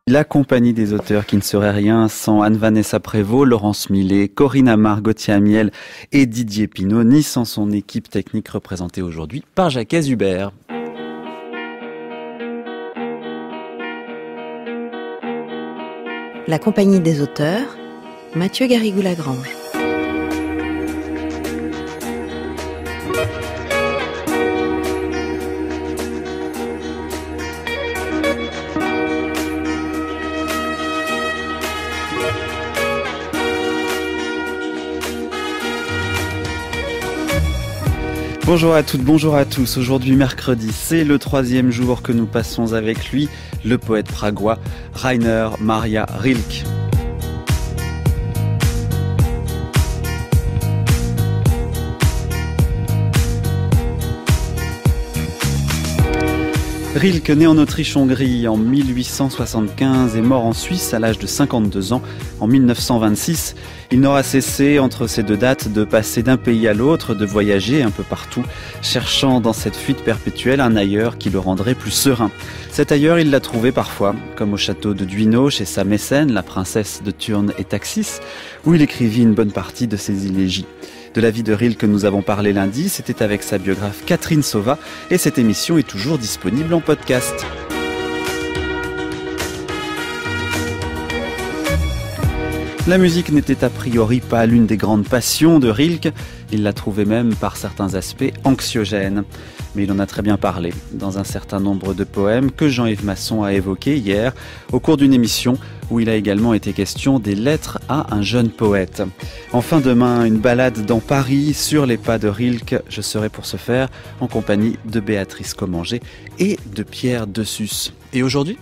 La compagnie des auteurs qui ne serait rien sans Anne-Vanessa Prévost, Laurence Millet, Corinne Amar, Gauthier Amiel et Didier Pinault, ni sans son équipe technique représentée aujourd'hui par Jacques Hubert. La compagnie des auteurs, Mathieu Garrigou-Lagrange. Bonjour à toutes, bonjour à tous. Aujourd'hui mercredi, c'est le 3e jour que nous passons avec lui, le poète pragois Rainer Maria Rilke. Rilke, né en Autriche-Hongrie en 1875 et mort en Suisse à l'âge de 52 ans en 1926, il n'aura cessé entre ces deux dates de passer d'un pays à l'autre, de voyager un peu partout, cherchant dans cette fuite perpétuelle un ailleurs qui le rendrait plus serein. Cet ailleurs, il l'a trouvé parfois, comme au château de Duino, chez sa mécène, la princesse de Thurn et Taxis, où il écrivit une bonne partie de ses élégies. De la vie de Rilke que nous avons parlé lundi, c'était avec sa biographe Catherine Sauva, et cette émission est toujours disponible en podcast. La musique n'était a priori pas l'une des grandes passions de Rilke, il la trouvait même par certains aspects anxiogène. Mais il en a très bien parlé dans un certain nombre de poèmes que Jean-Yves Masson a évoqués hier au cours d'une émission où il a également été question des lettres à un jeune poète. Enfin demain, une balade dans Paris sur les pas de Rilke. Je serai pour ce faire en compagnie de Béatrice Commanger et de Pierre Dessus. Et aujourd'hui ?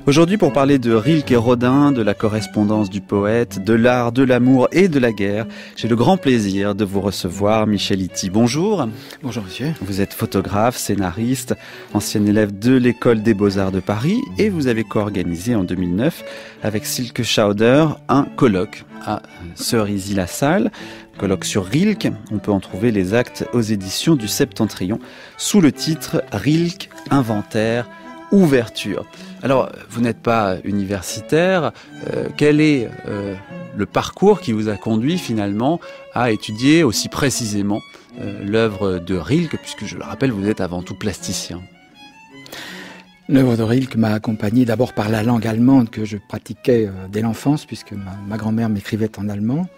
Aujourd'hui, pour parler de Rilke et Rodin, de la correspondance du poète, de l'art, de l'amour et de la guerre, j'ai le grand plaisir de vous recevoir, Michel Ity. Bonjour. Bonjour monsieur. Vous êtes photographe, scénariste, ancien élève de l'École des Beaux-Arts de Paris et vous avez co-organisé en 2009 avec Silke Schauder un colloque à Cerisy-la-Salle. Colloque sur Rilke, on peut en trouver les actes aux éditions du Septentrion sous le titre Rilke, inventaire, ouverture. Alors, vous n'êtes pas universitaire. Quel est le parcours qui vous a conduit finalement à étudier aussi précisément l'œuvre de Rilke, puisque je le rappelle, vous êtes avant tout plasticien? L'œuvre de Rilke m'a accompagné d'abord par la langue allemande que je pratiquais dès l'enfance, puisque ma grand-mère m'écrivait en allemand,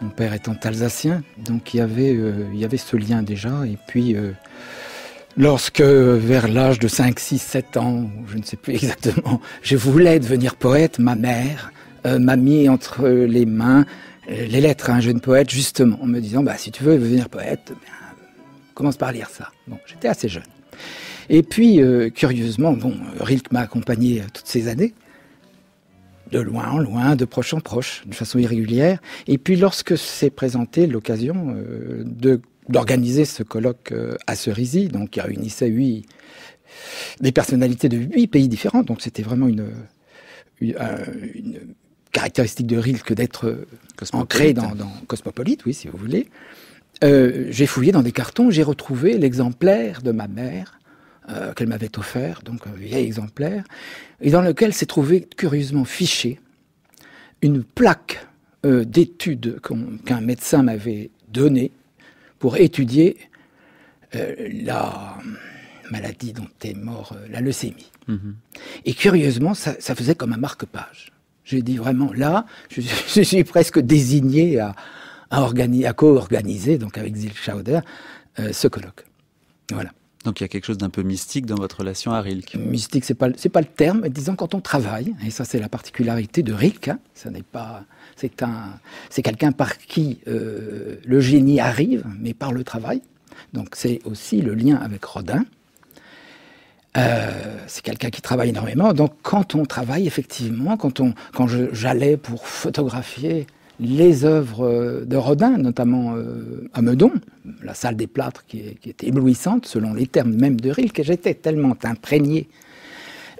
mon père étant alsacien, donc il y avait ce lien déjà, et puis lorsque, vers l'âge de 5, 6, 7 ans, je ne sais plus exactement, je voulais devenir poète, ma mère m'a mis entre les mains les lettres à un jeune poète, justement, en me disant, si tu veux devenir poète, commence par lire ça. Bon, j'étais assez jeune. Et puis, curieusement, Rilke m'a accompagné toutes ces années, de loin en loin, de proche en proche, de façon irrégulière. Et puis, lorsque s'est présentée l'occasion d'organiser ce colloque à Cerisy, donc qui réunissait des personnalités de 8 pays différents. Donc c'était vraiment une caractéristique de Rilke d'être ancré dans cosmopolite, oui, si vous voulez. J'ai fouillé dans des cartons, j'ai retrouvé l'exemplaire de ma mère qu'elle m'avait offert, donc un vieil exemplaire, et dans lequel s'est trouvé curieusement fiché une plaque d'études qu'un médecin m'avait donnée pour étudier la maladie dont est mort, la leucémie. Mmh. Et curieusement, ça faisait comme un marque-page. J'ai dit vraiment, là, je suis presque désigné à co-organiser, donc avec Silke Schauder, ce colloque. Voilà. Donc il y a quelque chose d'un peu mystique dans votre relation à Rilke. Mystique, c'est pas le terme, mais disons quand on travaille, et ça c'est la particularité de Rilke, ça n'est pas... C'est quelqu'un par qui le génie arrive, mais par le travail. Donc c'est aussi le lien avec Rodin. C'est quelqu'un qui travaille énormément. Donc quand on travaille, effectivement, quand j'allais pour photographier les œuvres de Rodin, notamment à Meudon, la salle des plâtres qui est éblouissante, selon les termes même de Rilke, et j'étais tellement imprégné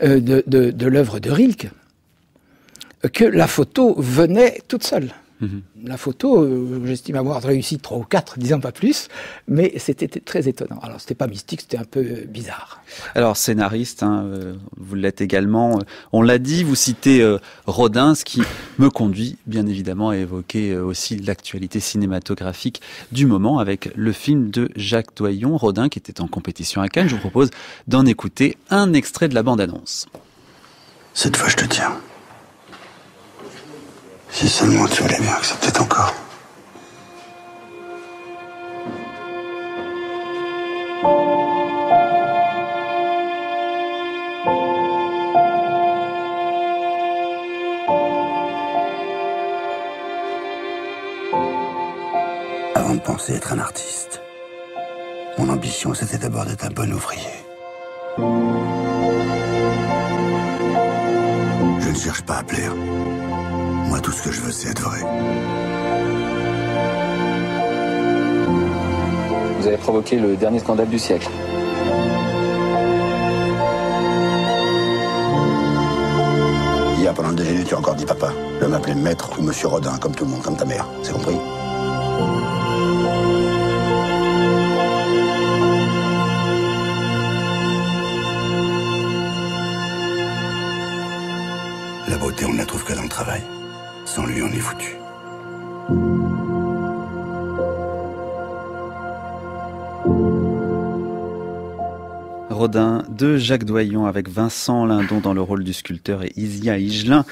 de l'œuvre de Rilke, que la photo venait toute seule. La photo, j'estime avoir réussi 3 ou 4, disons pas plus, mais c'était très étonnant. Alors, c'était pas mystique, c'était un peu bizarre. Alors, scénariste, vous l'êtes également. On l'a dit, vous citez Rodin, ce qui me conduit, bien évidemment, à évoquer aussi l'actualité cinématographique du moment avec le film de Jacques Doyon, Rodin, qui était en compétition à Cannes. Je vous propose d'en écouter un extrait de la bande-annonce. Cette fois, je te tiens. Si seulement tu voulais bien accepter ton corps. Avant de penser être un artiste, mon ambition c'était d'abord d'être un bon ouvrier. Je ne cherche pas à plaire. Moi, tout ce que je veux, c'est être vrai. Vous avez provoqué le dernier scandale du siècle. Hier, pendant le déjeuner, tu as encore dit papa. Je vais m'appeler maître ou monsieur Rodin, comme tout le monde, comme ta mère. C'est compris? La beauté, on ne la trouve que dans le travail. Sans lui, on est foutu. Rodin de Jacques Doyon avec Vincent Lindon dans le rôle du sculpteur et Isia Higelin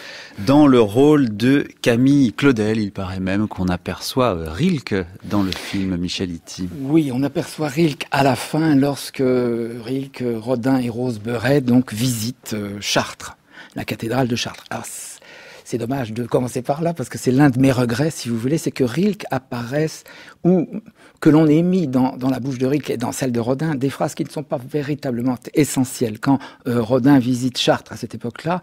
dans le rôle de Camille Claudel. Il paraît même qu'on aperçoit Rilke dans le film, Michel Ity. Oui, on aperçoit Rilke à la fin lorsque Rilke, Rodin et Rose Beuret donc visitent Chartres, la cathédrale de Chartres. Alors, c'est dommage de commencer par là, parce que c'est l'un de mes regrets, si vous voulez, c'est que Rilke apparaisse, ou que l'on ait mis dans la bouche de Rilke et dans celle de Rodin, des phrases qui ne sont pas véritablement essentielles. Quand Rodin visite Chartres à cette époque-là,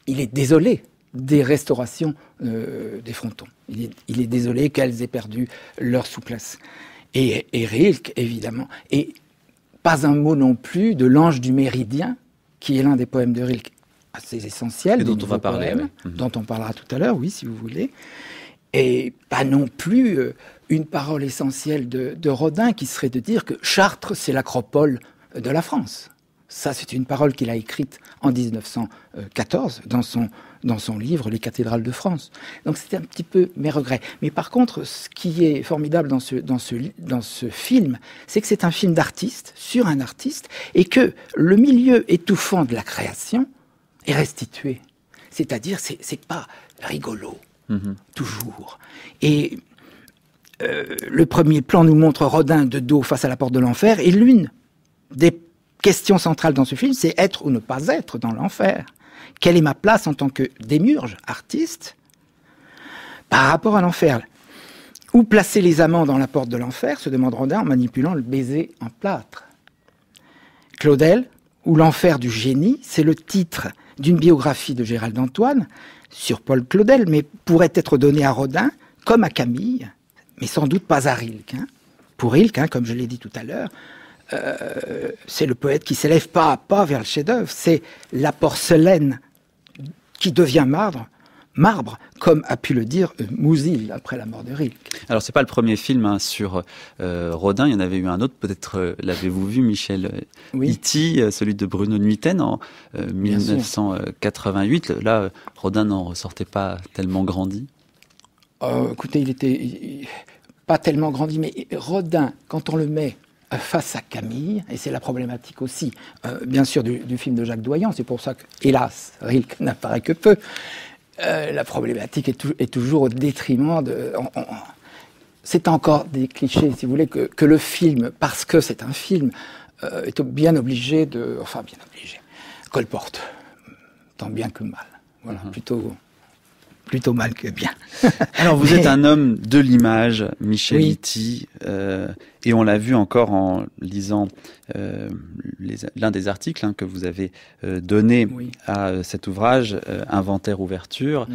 il est désolé des restaurations des frontons. Il est désolé qu'elles aient perdu leur souplesse. Et Rilke, évidemment. Et pas un mot non plus de l'Ange du Méridien, qui est l'un des poèmes de Rilke assez essentiel, dont on va parler, dont on parlera tout à l'heure, oui, si vous voulez, et pas non plus une parole essentielle de Rodin qui serait de dire que Chartres, c'est l'acropole de la France. Ça, c'est une parole qu'il a écrite en 1914 dans son livre « Les cathédrales de France ». Donc c'était un petit peu mes regrets. Mais par contre, ce qui est formidable dans ce film, c'est que c'est un film d'artiste, sur un artiste, et que le milieu étouffant de la création est restitué. C'est-à-dire, c'est pas rigolo, toujours. Et le premier plan nous montre Rodin de dos face à la porte de l'enfer, et l'une des questions centrales dans ce film, c'est être ou ne pas être dans l'enfer. Quelle est ma place en tant que démiurge, artiste, par rapport à l'enfer? Où placer les amants dans la porte de l'enfer, se demande Rodin en manipulant le baiser en plâtre. Claudel, ou l'enfer du génie, c'est le titre d'une biographie de Gérald Antoine sur Paul Claudel, mais pourrait être donné à Rodin comme à Camille, mais sans doute pas à Rilke. Pour Rilke, comme je l'ai dit tout à l'heure, c'est le poète qui s'élève pas à pas vers le chef-d'œuvre. C'est la porcelaine qui devient marbre, comme a pu le dire Musil après la mort de Rilke. Alors c'est pas le premier film sur Rodin, il y en avait eu un autre, peut-être l'avez-vous vu, Michel Ity, celui de Bruno Nuiten en 1988. Là, Rodin n'en ressortait pas tellement grandi. Écoutez, il était pas tellement grandi, mais Rodin, quand on le met face à Camille, et c'est la problématique aussi, bien sûr, du film de Jacques Doyon, c'est pour ça que, hélas, Rilke n'apparaît que peu. La problématique est toujours au détriment de... c'est encore des clichés, si vous voulez, que le film, parce que c'est un film, est bien obligé de... Enfin, bien obligé. Colporte. Tant bien que mal. Voilà, plutôt mal que bien. Alors, vous êtes un homme de l'image, Michel Ity, Et on l'a vu encore en lisant l'un des articles que vous avez donné à cet ouvrage, Inventaire-Ouverture,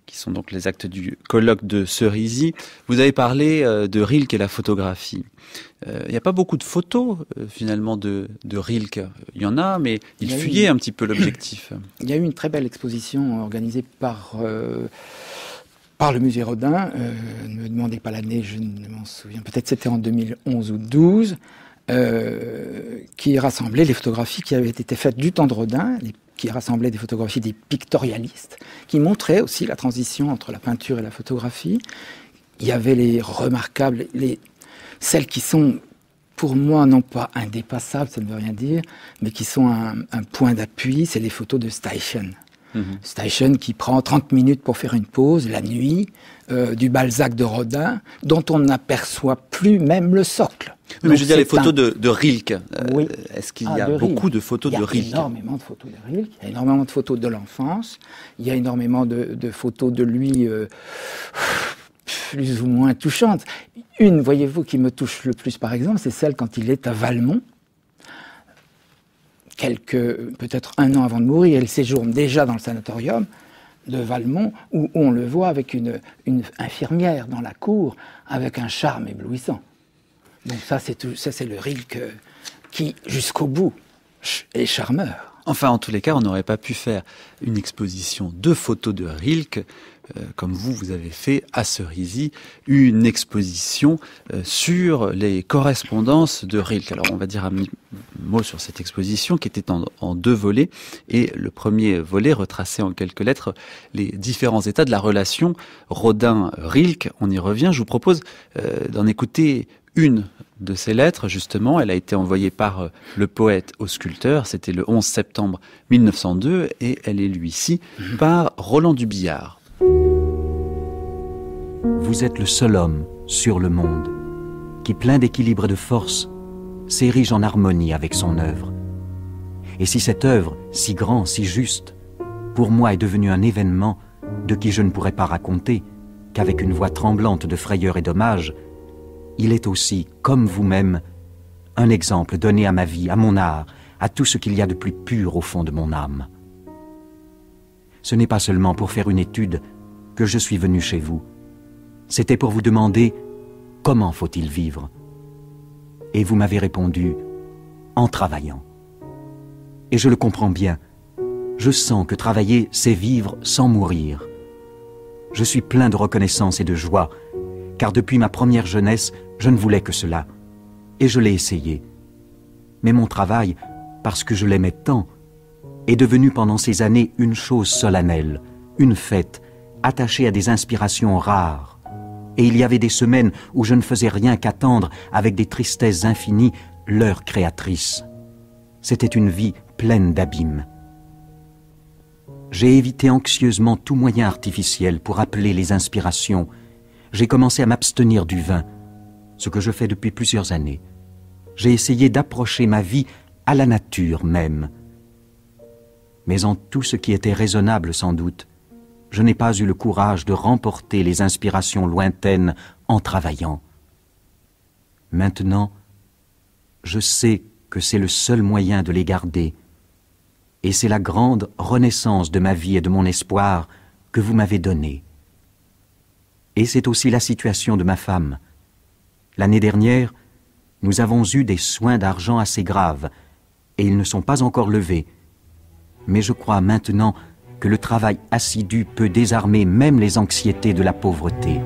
qui sont donc les actes du colloque de Cerisy. Vous avez parlé de Rilke et la photographie. Il n'y a pas beaucoup de photos finalement de Rilke. Il y en a, mais il fuyait un petit peu l'objectif. Il y a eu une très belle exposition organisée par le musée Rodin. Ne me demandez pas l'année, je ne m'en souviens. Peut-être c'était en 2011 ou 2012, qui rassemblait les photographies qui avaient été faites du temps de Rodin, qui rassemblait des photographies des pictorialistes, qui montraient aussi la transition entre la peinture et la photographie. Il y avait les remarquables, celles qui sont, pour moi, non pas indépassables, ça ne veut rien dire, mais qui sont un point d'appui, c'est les photos de Steichen. Steichen qui prend 30 minutes pour faire une pause, la nuit, du Balzac de Rodin, dont on n'aperçoit plus même le socle. Oui, mais je veux dire les photos de Rilke. Est-ce qu'il y a beaucoup de photos de Rilke ? Il y a énormément de photos de Rilke, il y a énormément de photos de l'enfance, il y a énormément de photos de lui plus ou moins touchantes. Une, voyez-vous, qui me touche le plus par exemple, c'est celle quand il est à Valmont, peut-être un an avant de mourir, il séjourne déjà dans le sanatorium de Valmont, où on le voit avec une infirmière dans la cour, avec un charme éblouissant. Donc ça, c'est le Rilke qui, jusqu'au bout, est charmeur. Enfin, en tous les cas, on n'aurait pas pu faire une exposition de photos de Rilke, comme vous avez fait à Cerisy, une exposition sur les correspondances de Rilke. Alors, on va dire un mot sur cette exposition qui était en 2 volets. Et le premier volet retraçait en quelques lettres les différents états de la relation Rodin-Rilke. On y revient. Je vous propose d'en écouter une de ces lettres, justement. Elle a été envoyée par le poète au sculpteur. C'était le 11 septembre 1902 et elle est lue ici par Roland Dubillard. Vous êtes le seul homme sur le monde qui, plein d'équilibre et de force, s'érige en harmonie avec son œuvre. Et si cette œuvre, si grande, si juste, pour moi est devenue un événement de qui je ne pourrais pas raconter qu'avec une voix tremblante de frayeur et d'hommage, il est aussi, comme vous-même, un exemple donné à ma vie, à mon art, à tout ce qu'il y a de plus pur au fond de mon âme. Ce n'est pas seulement pour faire une étude que je suis venu chez vous. C'était pour vous demander comment faut-il vivre. Et vous m'avez répondu en travaillant. Et je le comprends bien. Je sens que travailler, c'est vivre sans mourir. Je suis plein de reconnaissance et de joie, car depuis ma première jeunesse, je ne voulais que cela. Et je l'ai essayé. Mais mon travail, parce que je l'aimais tant, est devenu pendant ces années une chose solennelle, une fête, attachée à des inspirations rares. Et il y avait des semaines où je ne faisais rien qu'attendre, avec des tristesses infinies, l'heure créatrice. C'était une vie pleine d'abîmes. J'ai évité anxieusement tout moyen artificiel pour appeler les inspirations. J'ai commencé à m'abstenir du vin, ce que je fais depuis plusieurs années. J'ai essayé d'approcher ma vie à la nature même. Mais en tout ce qui était raisonnable sans doute, je n'ai pas eu le courage de remporter les inspirations lointaines en travaillant. Maintenant, je sais que c'est le seul moyen de les garder, et c'est la grande renaissance de ma vie et de mon espoir que vous m'avez donnée. Et c'est aussi la situation de ma femme. L'année dernière, nous avons eu des soins d'argent assez graves, et ils ne sont pas encore levés. Mais je crois maintenant que le travail assidu peut désarmer même les anxiétés de la pauvreté.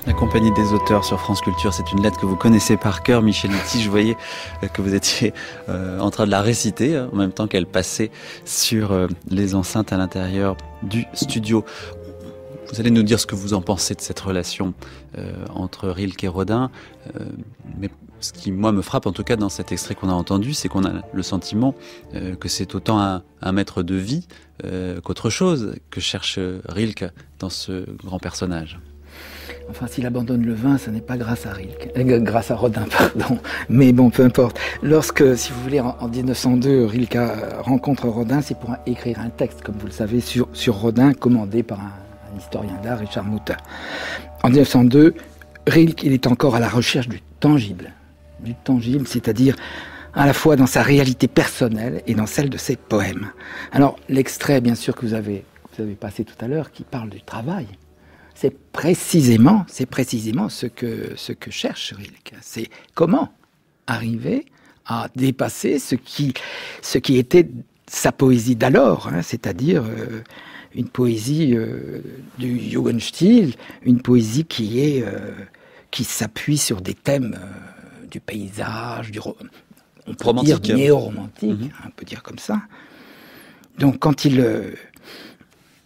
La Compagnie des auteurs sur France Culture, c'est une lettre que vous connaissez par cœur, Michel Liti. Je voyais que vous étiez en train de la réciter en même temps qu'elle passait sur les enceintes à l'intérieur du studio. Vous allez nous dire ce que vous en pensez de cette relation entre Rilke et Rodin. Mais ce qui, moi, me frappe, en tout cas, dans cet extrait qu'on a entendu, c'est qu'on a le sentiment que c'est autant un maître de vie qu'autre chose que cherche Rilke dans ce grand personnage. Enfin, s'il abandonne le vin, ce n'est pas grâce à Rilke, grâce à Rodin, pardon. Mais bon, peu importe. Lorsque, si vous voulez, en 1902, Rilke rencontre Rodin, c'est pour écrire un texte, comme vous le savez, sur Rodin, commandé par un historien d'art, Richard Mutter. En 1902, Rilke, il est encore à la recherche du tangible, c'est-à-dire à la fois dans sa réalité personnelle et dans celle de ses poèmes. Alors, l'extrait, bien sûr, que vous avez passé tout à l'heure, qui parle du travail, c'est précisément ce que cherche Rilke. C'est comment arriver à dépasser ce qui était sa poésie d'alors, c'est-à-dire une poésie du Jugendstil, une poésie qui s'appuie sur des thèmes du paysage, on peut dire néo-romantique, on peut dire comme ça. Donc quand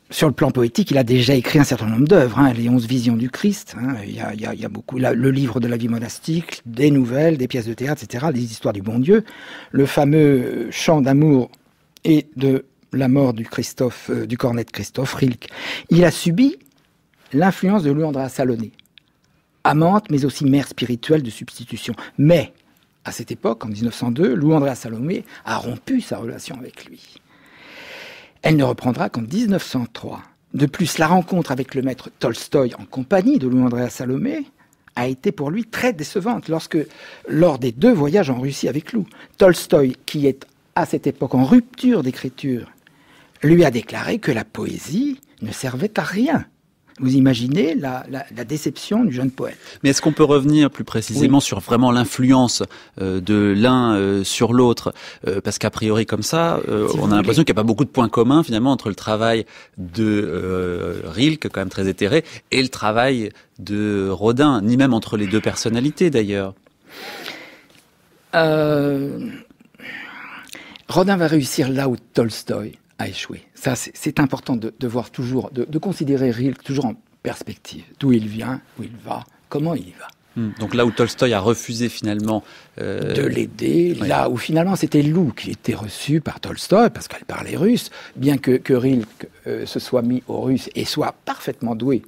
sur le plan poétique, il a déjà écrit un certain nombre d'œuvres, les 11 visions du Christ, il y a beaucoup, le livre de la vie monastique, des nouvelles, des pièces de théâtre, etc., les histoires du bon Dieu, le fameux chant d'amour et de la mort du cornet de Christophe Rilke. Il a subi l'influence de Louis-André Salomé, amante mais aussi mère spirituelle de substitution. Mais, à cette époque, en 1902, Louis-André Salomé a rompu sa relation avec lui. Elle ne reprendra qu'en 1903. De plus, la rencontre avec le maître Tolstoï en compagnie de Louis-André Salomé a été pour lui très décevante lors des 2 voyages en Russie avec Lou. Tolstoï, qui est à cette époque en rupture d'écriture, lui a déclaré que la poésie ne servait à rien. Vous imaginez la déception du jeune poète. Mais est-ce qu'on peut revenir plus précisément sur vraiment l'influence de l'un sur l'autre parce qu'a priori comme ça, on a l'impression qu'il n'y a pas beaucoup de points communs finalement entre le travail de Rilke, quand même très éthéré, et le travail de Rodin, ni même entre les 2 personnalités d'ailleurs. Rodin va réussir là où Tolstoï a échoué. Ça, c'est important de voir toujours, de considérer Rilke toujours en perspective. D'où il vient, où il va, comment il y va. Donc là où Tolstoï a refusé finalement de l'aider, là où finalement c'était Lou qui était reçue par Tolstoï parce qu'elle parlait russe, bien que Rilke se soit mis au russe et soit parfaitement doué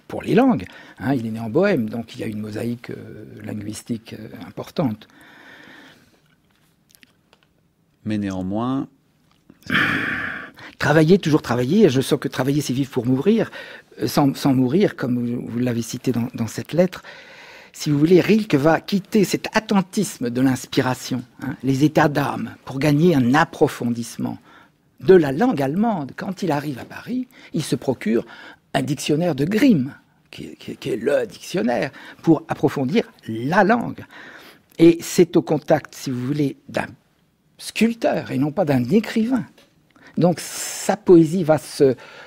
pour les langues. Il est né en Bohème, donc il y a une mosaïque linguistique importante. Mais néanmoins... Toujours travailler, je sens que travailler c'est vivre pour mourir, sans mourir, comme vous l'avez cité dans cette lettre. Si vous voulez, Rilke va quitter cet attentisme de l'inspiration, les états d'âme, pour gagner un approfondissement de la langue allemande. Quand il arrive à Paris, il se procure un dictionnaire de Grimm, qui est le dictionnaire, pour approfondir la langue. Et c'est au contact, si vous voulez, d'un sculpteur et non pas d'un écrivain. Donc sa poésie va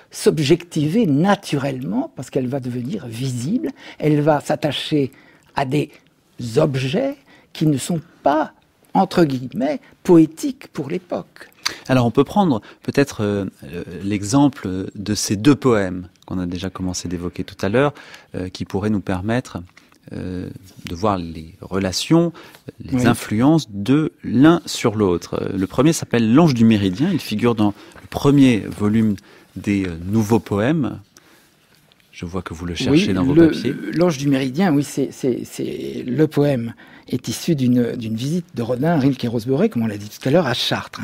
s'objectiver naturellement parce qu'elle va devenir visible, elle va s'attacher à des objets qui ne sont pas, entre guillemets, poétiques pour l'époque. Alors on peut prendre peut-être l'exemple de ces 2 poèmes qu'on a déjà commencé d'évoquer tout à l'heure, qui pourraient nous permettre de voir les relations, les influences de l'un sur l'autre. Le premier s'appelle L'Ange du Méridien, il figure dans le premier volume des nouveaux poèmes. Je vois que vous le cherchez dans vos papiers. L'Ange du Méridien, oui, c'est le poème est issu d'une visite de Rodin, Rilke et Rosebery, comme on l'a dit tout à l'heure, à Chartres.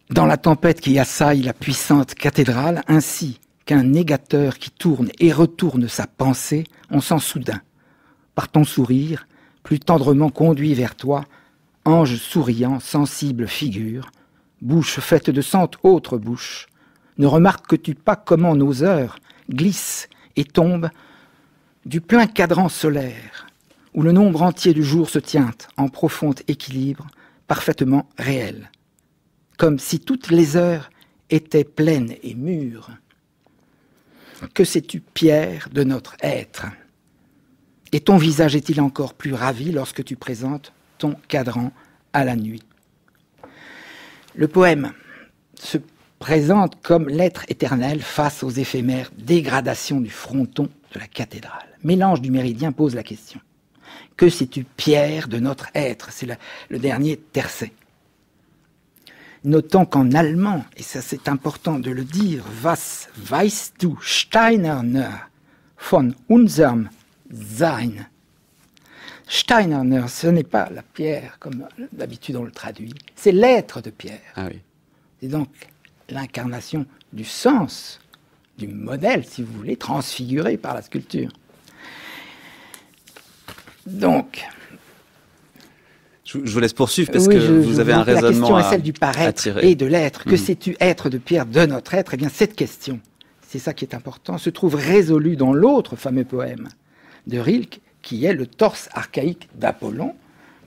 Dans la tempête qui assaille la puissante cathédrale, ainsi qu'un négateur qui tourne et retourne sa pensée, on sent soudain, par ton sourire, plus tendrement conduit vers toi, ange souriant, sensible figure, bouche faite de 100 autres bouches, ne remarques-tu pas comment nos heures glissent et tombent du plein cadran solaire, où le nombre entier du jour se tient en profond équilibre, parfaitement réel, comme si toutes les heures étaient pleines et mûres. Que sais-tu, Pierre, de notre être? Et ton visage est-il encore plus ravi lorsque tu présentes ton cadran à la nuit? Le poème se présente comme l'être éternel face aux éphémères dégradations du fronton de la cathédrale. Mais l'Ange du Méridien pose la question. Que sais-tu, Pierre, de notre être? C'est le dernier tercet. Notons qu'en allemand, et ça c'est important de le dire, was weißt du steinerner von unserem Sein? Steinerner, ce n'est pas la pierre, comme d'habitude on le traduit, c'est l'être de Pierre. Ah oui. C'est donc l'incarnation du sens, du modèle, si vous voulez, transfiguré par la sculpture. Donc... Je vous laisse poursuivre parce que vous avez un raisonnement la question est celle du paraître et de l'être. Que sais-tu être de Pierre, de notre être? Eh bien, cette question, c'est ça qui est important, se trouve résolue dans l'autre fameux poème de Rilke, qui est le torse archaïque d'Apollon,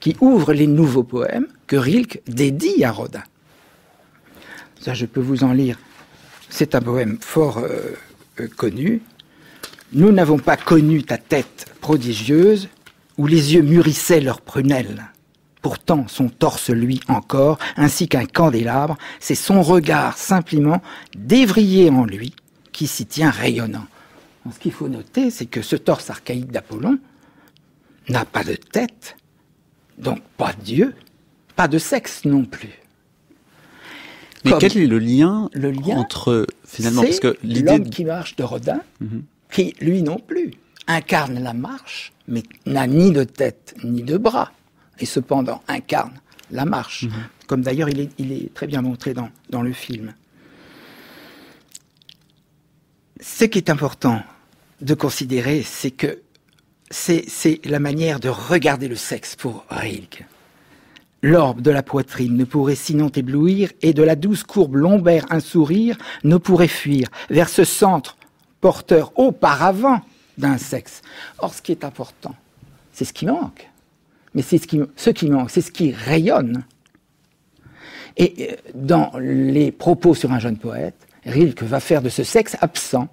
qui ouvre les nouveaux poèmes que Rilke dédie à Rodin. Ça, je peux vous en lire. C'est un poème fort connu. Nous n'avons pas connu ta tête prodigieuse, où les yeux mûrissaient leurs prunelles. Pourtant, son torse lui encore, ainsi qu'un candélabre, c'est son regard simplement dévrillé en lui qui s'y tient rayonnant. Ce qu'il faut noter, c'est que ce torse archaïque d'Apollon n'a pas de tête, donc pas de Dieu, pas de sexe non plus. Mais quel est le lien entre, finalement, parce que l'idée... l'homme qui marche de Rodin, qui, lui non plus, incarne la marche, mais n'a ni de tête ni de bras. Et cependant incarne la marche, comme d'ailleurs il est très bien montré dans le film. Ce qui est important de considérer, c'est que c'est la manière de regarder le sexe pour Rilke. L'orbe de la poitrine ne pourrait sinon t'éblouir, et de la douce courbe lombaire un sourire ne pourrait fuir vers ce centre porteur auparavant d'un sexe. Or, ce qui est important, c'est ce qui manque. Mais c'est ce qui manque, c'est ce qui rayonne. Et dans les propos sur un jeune poète, Rilke va faire de ce sexe absent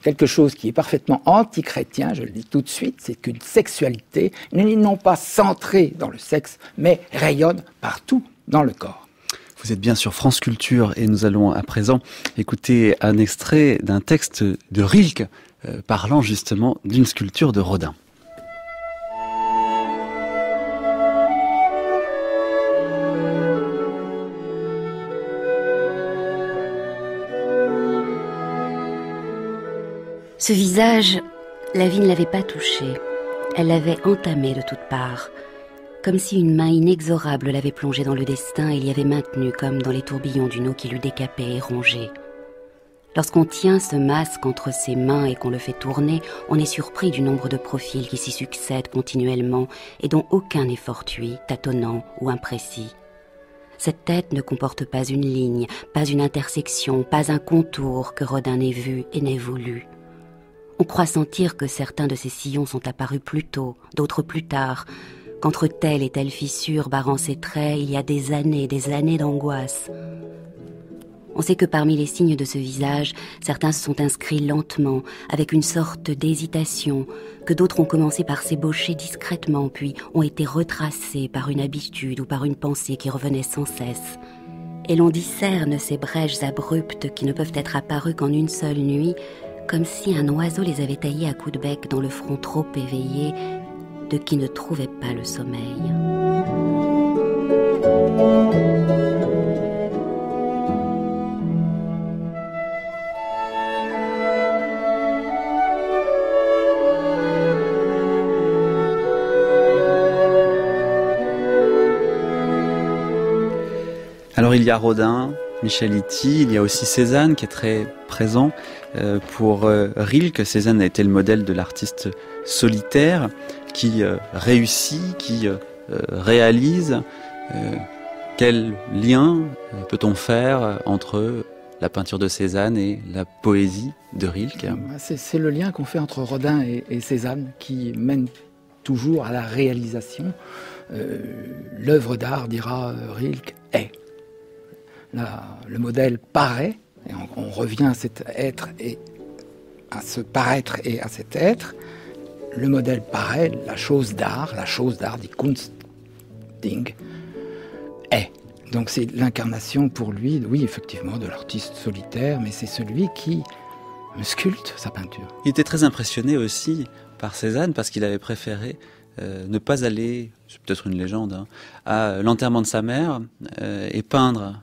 quelque chose qui est parfaitement anti-chrétien, je le dis tout de suite, c'est qu'une sexualité n'est non pas centrée dans le sexe, mais rayonne partout dans le corps. Vous êtes bien sur France Culture et nous allons à présent écouter un extrait d'un texte de Rilke parlant justement d'une sculpture de Rodin. Ce visage, la vie ne l'avait pas touché. Elle l'avait entamé de toutes parts, comme si une main inexorable l'avait plongé dans le destin et l'y avait maintenu comme dans les tourbillons d'une eau qui l'eût décapé et rongé. Lorsqu'on tient ce masque entre ses mains et qu'on le fait tourner, on est surpris du nombre de profils qui s'y succèdent continuellement et dont aucun n'est fortuit, tâtonnant ou imprécis. Cette tête ne comporte pas une ligne, pas une intersection, pas un contour que Rodin n'ait vu et n'ait voulu. On croit sentir que certains de ces sillons sont apparus plus tôt, d'autres plus tard, qu'entre telle et telle fissure barrant ses traits, il y a des années d'angoisse. On sait que parmi les signes de ce visage, certains se sont inscrits lentement, avec une sorte d'hésitation, que d'autres ont commencé par s'ébaucher discrètement, puis ont été retracés par une habitude ou par une pensée qui revenait sans cesse. Et l'on discerne ces brèches abruptes qui ne peuvent être apparues qu'en une seule nuit, comme si un oiseau les avait taillés à coups de bec dans le front trop éveillé de qui ne trouvait pas le sommeil. Alors il y a Rodin, Michel-Ity, il y a aussi Cézanne qui est très présent. Pour Rilke, Cézanne a été le modèle de l'artiste solitaire qui réussit, qui réalise. Quel lien peut-on faire entre la peinture de Cézanne et la poésie de Rilke? C'est le lien qu'on fait entre Rodin et Cézanne qui mène toujours à la réalisation. L'œuvre d'art, dira Rilke, est. Le modèle paraît, et on revient à cet être et à ce paraître et à cet être. Le modèle paraît, la chose d'art, die Kunstding, est. Donc c'est l'incarnation pour lui, oui, effectivement, de l'artiste solitaire, mais c'est celui qui sculpte sa peinture. Il était très impressionné aussi par Cézanne parce qu'il avait préféré ne pas aller, c'est peut-être une légende, hein, à l'enterrement de sa mère et peindre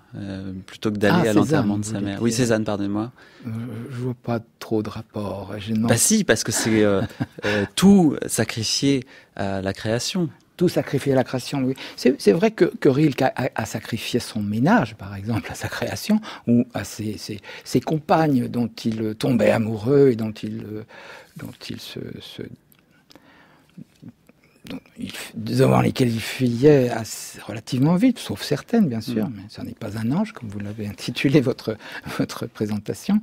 plutôt que d'aller à l'enterrement de sa mère. Oui, Cézanne, pardonnez-moi. Je vois pas trop de rapport. Bah si, parce que c'est tout sacrifié à la création. Tout sacrifié à la création, oui. C'est vrai que Rilke a sacrifié son ménage, par exemple, à sa création, ou à ses compagnes dont il tombait amoureux et devant lesquelles il fuyait relativement vite, sauf certaines, bien sûr, mais ça n'est pas un ange, comme vous l'avez intitulé votre présentation.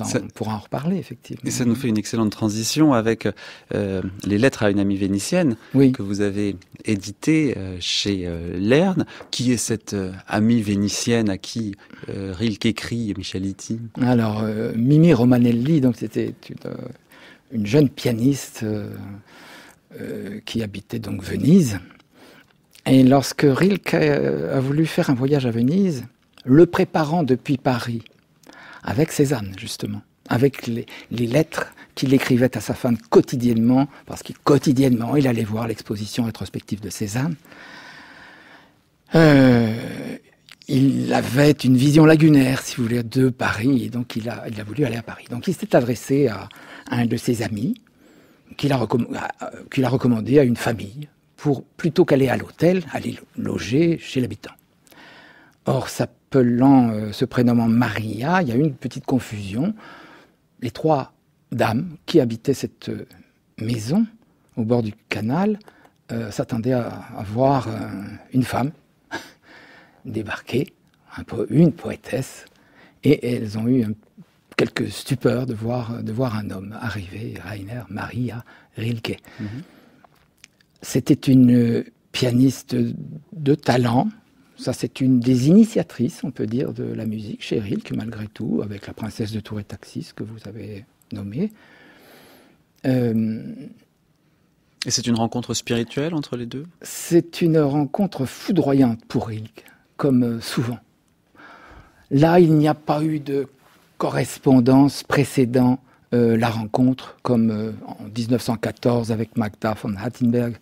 On pourra en reparler, effectivement. Et ça nous fait une excellente transition avec les lettres à une amie vénitienne que vous avez éditées chez Lerne. Qui est cette amie vénitienne à qui Rilke écrit, Michel Iti? Alors, Mimi Romanelli, donc c'était une jeune pianiste qui habitait donc Venise. Et lorsque Rilke a voulu faire un voyage à Venise, le préparant depuis Paris, avec Cézanne, justement, avec les lettres qu'il écrivait à sa femme quotidiennement, parce que quotidiennement, il allait voir l'exposition rétrospective de Cézanne. Il avait une vision lagunaire, si vous voulez, de Paris, et donc il a voulu aller à Paris. Donc il s'est adressé à un de ses amis, qu'il a recommandé à une famille, pour plutôt qu'aller à l'hôtel, aller loger chez l'habitant. Or, se prénommant Maria, il y a eu une petite confusion. Les 3 dames qui habitaient cette maison au bord du canal s'attendaient à voir une femme débarquer, une poétesse, et elles ont eu quelques stupeurs de voir un homme arriver, Rainer Maria Rilke. C'était une pianiste de talent. Ça, c'est une des initiatrices, on peut dire, de la musique chez Rilke, malgré tout, avec la princesse de Tours et Taxis, que vous avez nommée. Et c'est une rencontre spirituelle entre les deux? C'est une rencontre foudroyante pour Rilke, comme souvent. Là, il n'y a pas eu de correspondance précédant la rencontre, comme en 1914 avec Magda von Hattenberg,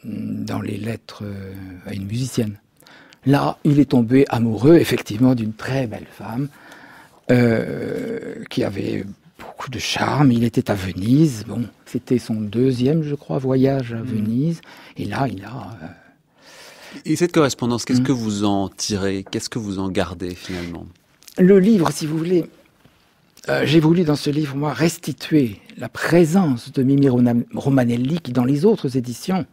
dans les lettres à une musicienne. Là, il est tombé amoureux, effectivement, d'une très belle femme qui avait beaucoup de charme. Il était à Venise. Bon, c'était son 2e, je crois, voyage à Venise. Et là, il a... Et cette correspondance, qu'est-ce que vous en tirez? Qu'est-ce que vous en gardez, finalement? Le livre, si vous voulez... j'ai voulu, dans ce livre, moi, restituer la présence de Mimi Romanelli, qui, dans les autres éditions,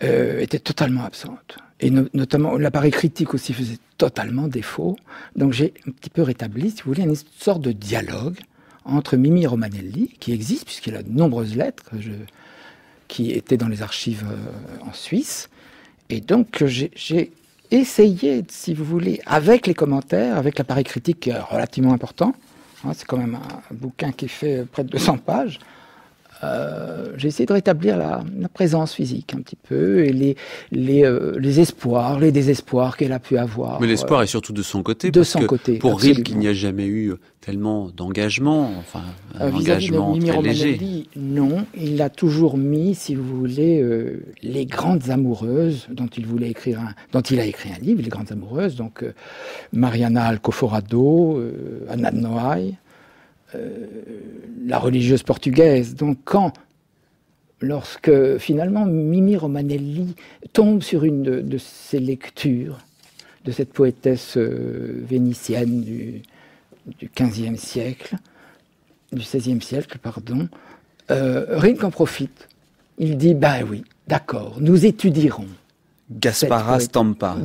était totalement absente. Et notamment, l'appareil critique aussi faisait totalement défaut. Donc j'ai un petit peu rétabli, si vous voulez, une sorte de dialogue entre Mimi Romanelli, qui existe, puisqu'il a de nombreuses lettres qui étaient dans les archives en Suisse. Et donc j'ai essayé, si vous voulez, avec les commentaires, avec l'appareil critique qui est relativement important, hein, c'est quand même un bouquin qui fait près de 200 pages, j'ai essayé de rétablir la présence physique un petit peu et les espoirs, les désespoirs qu'elle a pu avoir. Mais l'espoir est surtout de son côté. De son côté. Pour Rilke, il n'y a jamais eu tellement d'engagement, enfin un engagement très léger. Non, il a toujours mis, si vous voulez, les grandes amoureuses dont il a écrit un livre, les grandes amoureuses, donc Mariana Alcoforado, Anna de Noailles, la religieuse portugaise. Donc lorsque finalement Mimi Romanelli tombe sur une de ses lectures de cette poétesse vénitienne du XVe siècle, du XVIe siècle, pardon, Rilke en profite. Il dit, ben oui, d'accord, nous étudierons Gaspara Stampa,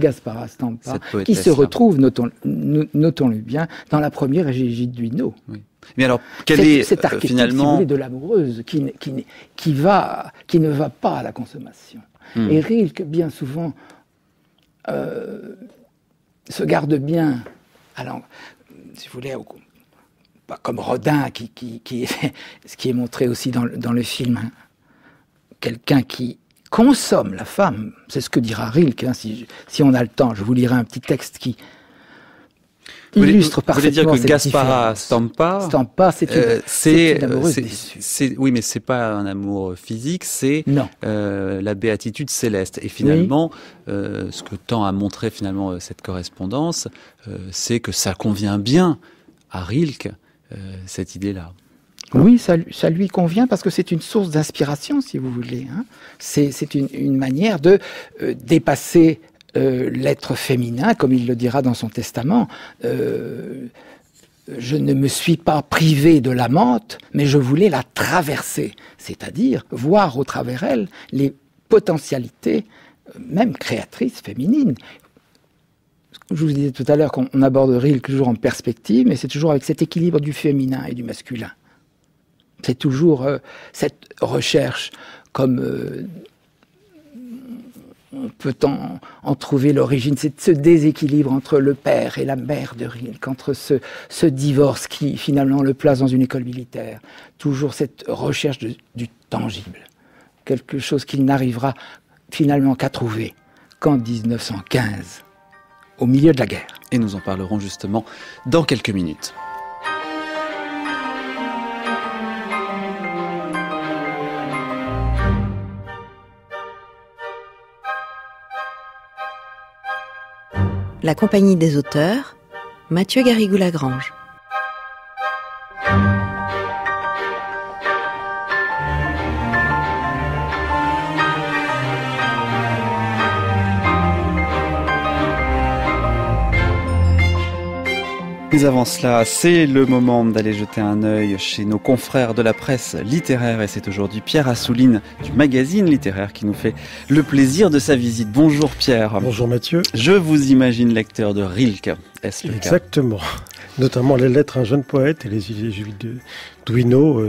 qui se retrouve, notons-le bien, dans la première égide d'Huino. Oui. Mais alors, quel est cet archétype, finalement, si vous voulez, de l'amoureuse qui ne va pas à la consommation. Et Rilke, bien souvent, se garde bien. Alors, si vous voulez, pas comme Rodin, ce qui est montré aussi dans le film, hein, quelqu'un qui consomme la femme, c'est ce que dira Rilke, hein, si on a le temps. Je vous lirai un petit texte qui... illustre Vous voulez dire parfaitement que cette Gaspara différence. Stampa, c'est une amoureuse déçue. oui, mais c'est pas un amour physique, c'est la béatitude céleste. Et finalement, ce que tend à montrer finalement cette correspondance, c'est que ça convient bien à Rilke, cette idée-là. Oui, ça lui convient parce que c'est une source d'inspiration, si vous voulez. Hein. C'est une manière de dépasser l'être féminin, comme il le dira dans son testament. Je ne me suis pas privé de l'amante, mais je voulais la traverser, c'est-à-dire voir au travers elle les potentialités, même créatrices, féminines. Je vous disais tout à l'heure qu'on aborde Rilke toujours en perspective, mais c'est toujours avec cet équilibre du féminin et du masculin. C'est toujours cette recherche, comme on peut en trouver l'origine, c'est ce déséquilibre entre le père et la mère de Rilke, entre ce divorce qui finalement le place dans une école militaire. Toujours cette recherche du tangible, quelque chose qu'il n'arrivera finalement qu'à trouver qu'en 1915, au milieu de la guerre. Et nous en parlerons justement dans quelques minutes. La compagnie des auteurs, Mathieu Garrigou-Lagrange. Mais avant cela, c'est le moment d'aller jeter un œil chez nos confrères de la presse littéraire. Et c'est aujourd'hui Pierre Assouline du magazine littéraire qui nous fait le plaisir de sa visite. Bonjour Pierre. Bonjour Mathieu. Je vous imagine lecteur de Rilke. Est-ce le cas ? Exactement. Notamment les lettres à un jeune poète et les idées de Duino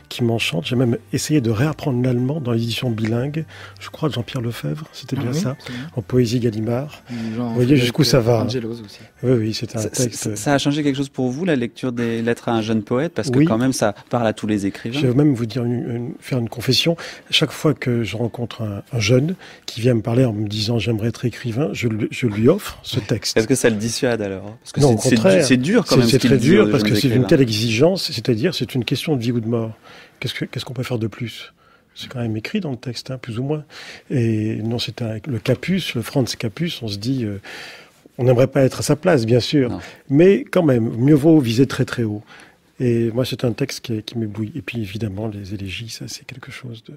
qui m'enchantent. J'ai même essayé de réapprendre l'allemand dans l'édition bilingue. Je crois de Jean-Pierre Lefebvre, c'était bien ça, en poésie Gallimard. Vous voyez jusqu'où ça va. Angelos aussi. Oui, c'était un texte. Ça a changé quelque chose pour vous, la lecture des lettres à un jeune poète ? Parce que quand même, ça parle à tous les écrivains. Je vais même vous dire faire une confession. Chaque fois que je rencontre un jeune qui vient me parler en me disant « j'aimerais être écrivain », je lui offre ce texte. Est-ce que ça le dissuade alors ? Parce que non, au contraire. C'est dur quand même. C'est très dur parce que c'est une telle exigence, c'est-à-dire c'est une question de vie ou de mort. Qu'est-ce qu'on peut faire de plus ? C'est quand même écrit dans le texte, hein, plus ou moins. Et non, c'est le Capus, le Franz Capus, on se dit, on n'aimerait pas être à sa place, bien sûr, mais quand même, mieux vaut viser très très haut. Et moi, c'est un texte qui m'éblouit. Et puis évidemment, les élégies, ça c'est quelque chose de...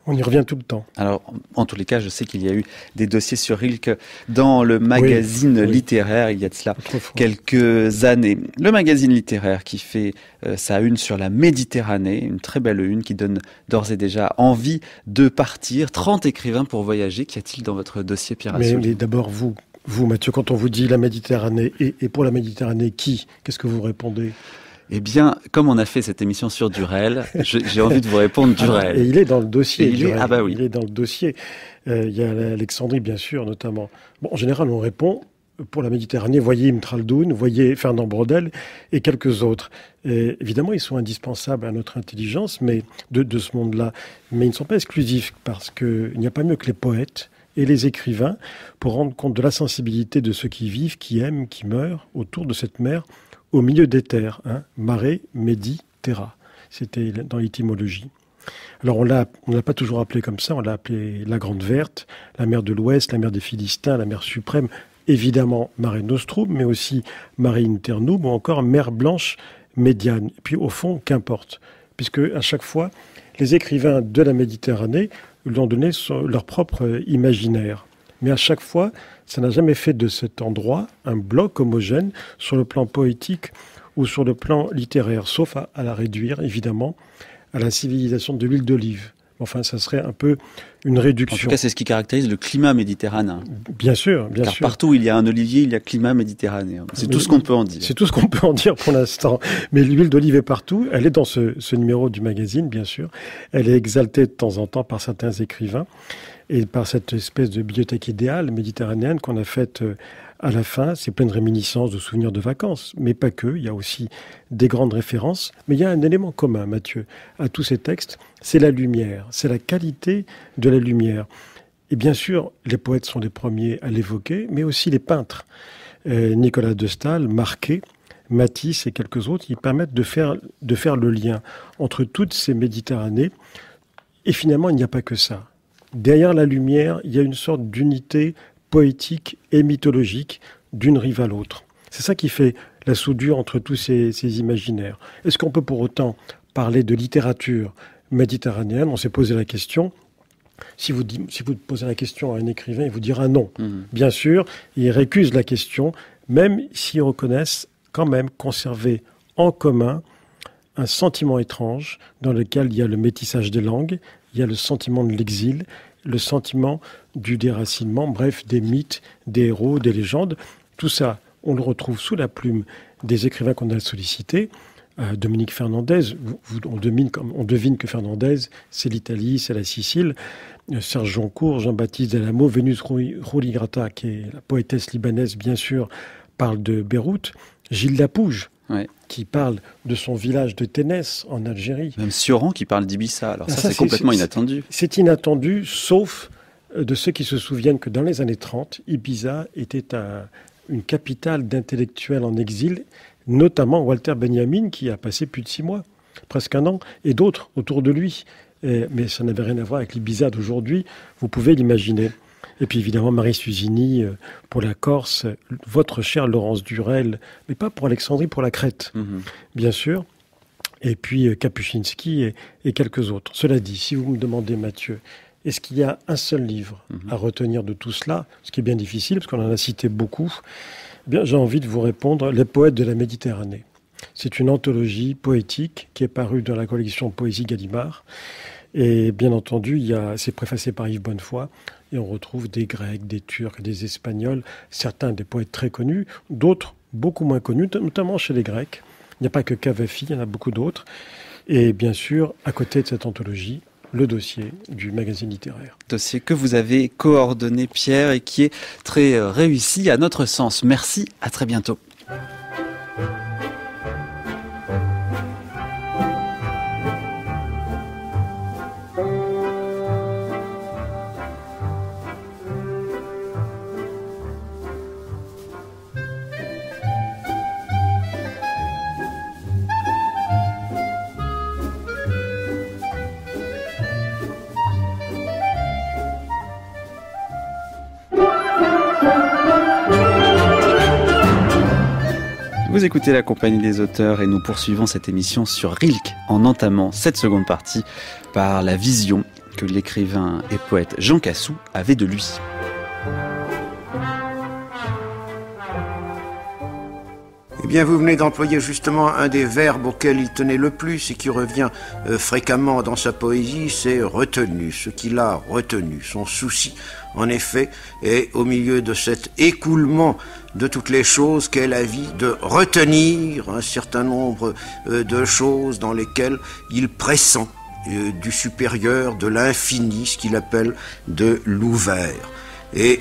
On y revient tout le temps. Alors, en tous les cas, je sais qu'il y a eu des dossiers sur Rilke dans le magazine littéraire, il y a de cela quelques années. Le magazine littéraire qui fait sa une sur la Méditerranée, une très belle une qui donne d'ores et déjà envie de partir. 30 écrivains pour voyager. Qu'y a-t-il dans votre dossier, Pierre Assouline ? Mais d'abord, vous, Mathieu, quand on vous dit la Méditerranée, et pour la Méditerranée, qui ? Qu'est-ce que vous répondez ? Eh bien, comme on a fait cette émission sur Durel, j'ai envie de vous répondre Durel. Et il est dans le dossier. Il est dans le dossier. Il y a l'Alexandrie, bien sûr, notamment. Bon, en général, on répond, pour la Méditerranée, voyez Ibn Khaldoun, voyez Fernand Braudel et quelques autres. Et évidemment, ils sont indispensables à notre intelligence mais de ce monde-là. Mais ils ne sont pas exclusifs, parce qu'il n'y a pas mieux que les poètes et les écrivains pour rendre compte de la sensibilité de ceux qui vivent, qui aiment, qui meurent autour de cette mer, au milieu des terres, hein, mare, medi, terra. C'était dans l'étymologie. Alors on l'a pas toujours appelé comme ça, on l'a appelé la Grande Verte, la mer de l'Ouest, la mer des Philistins, la mer suprême, évidemment Mare Nostrum, mais aussi Mare Internum, ou encore mer Blanche médiane. Et puis au fond, qu'importe, puisque à chaque fois, les écrivains de la Méditerranée lui ont donné leur propre imaginaire. Mais à chaque fois, ça n'a jamais fait de cet endroit un bloc homogène sur le plan poétique ou sur le plan littéraire, sauf à la réduire, évidemment, à la civilisation de l'huile d'olive. Enfin, ça serait un peu une réduction. En tout cas, c'est ce qui caractérise le climat méditerranéen. Bien sûr. Car partout où il y a un olivier, il y a climat méditerranéen. C'est tout ce qu'on peut en dire. C'est tout ce qu'on peut en dire pour l'instant. Mais l'huile d'olive est partout. Elle est dans ce numéro du magazine, bien sûr. Elle est exaltée de temps en temps par certains écrivains et par cette espèce de bibliothèque idéale méditerranéenne qu'on a faite à la fin. C'est plein de réminiscences, de souvenirs de vacances, mais pas que. Il y a aussi des grandes références. Mais il y a un élément commun, Mathieu, à tous ces textes, c'est la lumière, c'est la qualité de la lumière. Et bien sûr, les poètes sont les premiers à l'évoquer, mais aussi les peintres. Nicolas de Staël, Marquet, Matisse et quelques autres, qui permettent de faire le lien entre toutes ces Méditerranées. Et finalement, il n'y a pas que ça. Derrière la lumière, il y a une sorte d'unité poétique et mythologique d'une rive à l'autre. C'est ça qui fait la soudure entre tous ces imaginaires. Est-ce qu'on peut pour autant parler de littérature méditerranéenne? On s'est posé la question. Si vous posez la question à un écrivain, il vous dira non. Bien sûr, il récuse la question, même s'ils reconnaissent quand même conserver en commun un sentiment étrange dans lequel il y a le métissage des langues, il y a le sentiment de l'exil, le sentiment du déracinement, bref, des mythes, des héros, des légendes. Tout ça, on le retrouve sous la plume des écrivains qu'on a sollicités. Dominique Fernandez, on devine que Fernandez, c'est l'Italie, c'est la Sicile. Serge Joncourt, Jean-Baptiste Delamo, Vénus Rouligrata, qui est la poétesse libanaise, bien sûr, parle de Beyrouth. Gilles Lapouge, qui parle de son village de Ténès, en Algérie. Même Sioran qui parle d'Ibiza. Alors ça c'est complètement inattendu. C'est inattendu, sauf de ceux qui se souviennent que dans les années 30, Ibiza était une capitale d'intellectuels en exil, notamment Walter Benjamin, qui a passé plus de 6 mois, presque un an, et d'autres autour de lui. Mais ça n'avait rien à voir avec l'Ibiza d'aujourd'hui, vous pouvez l'imaginer. Et puis évidemment Marie Susini pour la Corse, votre chère Laurence Durel, mais pas pour Alexandrie, pour la Crète, bien sûr. Et puis Kapuscinski et quelques autres. Cela dit, si vous me demandez, Mathieu, est-ce qu'il y a un seul livre à retenir de tout cela, ce qui est bien difficile, parce qu'on en a cité beaucoup, eh bien, j'ai envie de vous répondre, Les poètes de la Méditerranée. C'est une anthologie poétique qui est parue dans la collection Poésie Gallimard. Et bien entendu, c'est préfacé par Yves Bonnefoy, et on retrouve des Grecs, des Turcs, des Espagnols, certains des poètes très connus, d'autres beaucoup moins connus, notamment chez les Grecs. Il n'y a pas que Cavafy, il y en a beaucoup d'autres. Et bien sûr, à côté de cette anthologie, le dossier du magazine littéraire. Dossier que vous avez coordonné, Pierre, et qui est très réussi à notre sens. Merci, à très bientôt. Vous écoutez la Compagnie des auteurs et nous poursuivons cette émission sur Rilke en entamant cette seconde partie par la vision que l'écrivain et poète Jean Cassou avait de lui. Eh bien, vous venez d'employer justement un des verbes auxquels il tenait le plus et qui revient fréquemment dans sa poésie, c'est retenu, ce qu'il a retenu, son souci. En effet, est au milieu de cet écoulement de toutes les choses qu'est la vie, de retenir un certain nombre de choses dans lesquelles il pressent du supérieur, de l'infini, ce qu'il appelle de l'ouvert. Et